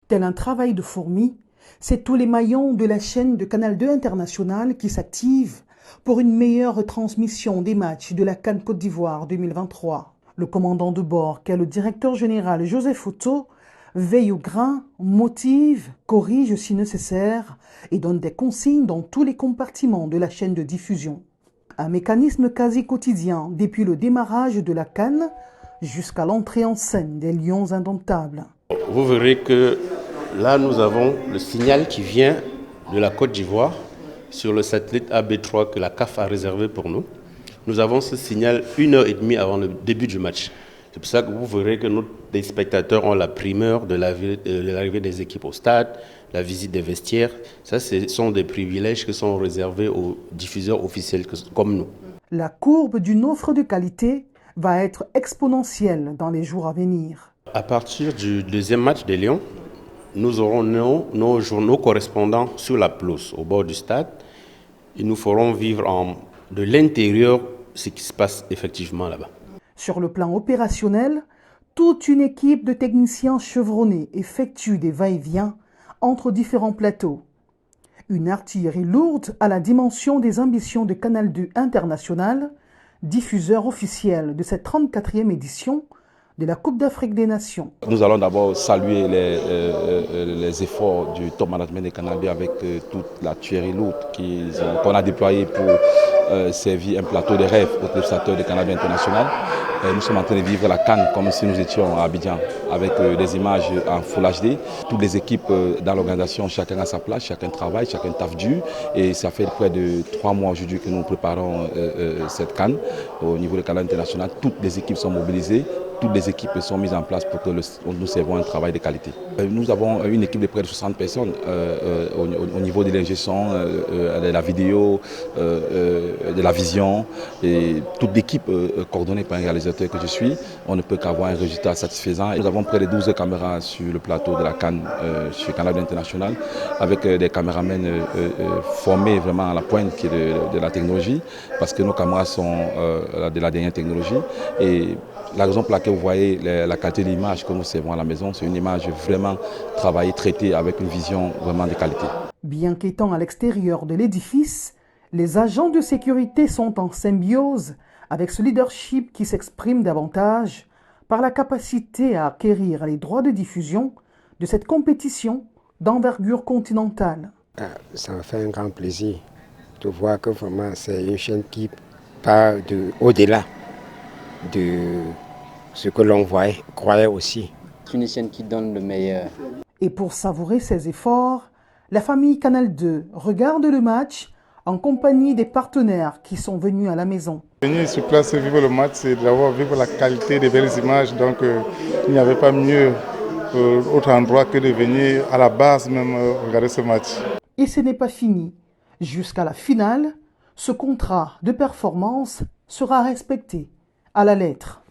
Tel un travail de fourmi, c'est tous les maillons de la chaîne de Canal 2 International qui s'activent pour une meilleure retransmission des matchs de la CAN Côte d'Ivoire 2023. Le commandant de bord, qu'est le directeur général Joseph Otto, veille au grain, motive, corrige si nécessaire et donne des consignes dans tous les compartiments de la chaîne de diffusion. Un mécanisme quasi quotidien depuis le démarrage de la CAN jusqu'à l'entrée en scène des Lions indomptables. Vous verrez que là, nous avons le signal qui vient de la Côte d'Ivoire sur le satellite AB3 que la CAF a réservé pour nous. Nous avons ce signal 1h30 avant le début du match. C'est pour ça que vous verrez que nos spectateurs ont la primeur de l'arrivée des équipes au stade, la visite des vestiaires. Ça, ce sont des privilèges qui sont réservés aux diffuseurs officiels comme nous. La courbe d'une offre de qualité va être exponentielle dans les jours à venir. À partir du deuxième match des Lions, nous aurons nos correspondants sur la pelouse, au bord du stade. Ils nous feront vivre de l'intérieur ce qui se passe effectivement là-bas. Sur le plan opérationnel, toute une équipe de techniciens chevronnés effectue des va-et-vient entre différents plateaux. Une artillerie lourde à la dimension des ambitions de Canal 2 International, diffuseur officiel de cette 34e édition de la Coupe d'Afrique des Nations. Nous allons d'abord saluer les efforts du top management des Canal 2 avec toute la tuerie lourde qu'on a déployée pour servir un plateau de rêve aux téléspectateurs de Canal 2 International. Nous sommes en train de vivre la CAN comme si nous étions à Abidjan avec des images en Full HD. Toutes les équipes dans l'organisation, chacun a sa place, chacun travaille, chacun taffe dur. Et ça fait près de 3 mois aujourd'hui que nous préparons cette CAN au niveau de Canal International. Toutes les équipes sont mobilisées. Toutes les équipes sont mises en place pour que nous servons un travail de qualité. Nous avons une équipe de près de 60 personnes au niveau de l'ingestion, de la vidéo, de la vision. Et toute l'équipe coordonnée par un réalisateur que je suis, on ne peut qu'avoir un résultat satisfaisant. Nous avons près de 12 caméras sur le plateau de la CAN sur Canal International avec des caméramens formés vraiment à la pointe de la technologie parce que nos caméras sont de la dernière technologie. Et la raison pour laquelle vous voyez la qualité de l'image que nous servons à la maison, c'est une image vraiment travaillée, traitée avec une vision vraiment de qualité. Bien qu'étant à l'extérieur de l'édifice, les agents de sécurité sont en symbiose avec ce leadership qui s'exprime davantage par la capacité à acquérir les droits de diffusion de cette compétition d'envergure continentale. Ça me fait un grand plaisir de voir que vraiment c'est une chaîne qui part au-delà de ce que l'on croyait aussi. C'est une chaîne qui donne le meilleur. Et pour savourer ses efforts, la famille Canal 2 regarde le match en compagnie des partenaires qui sont venus à la maison. Venir sur place et vivre le match, c'est d'avoir vivre la qualité des belles images. Donc il n'y avait pas mieux autre endroit que de venir à la base même regarder ce match. Et ce n'est pas fini. Jusqu'à la finale, ce contrat de performance sera respecté à la lettre.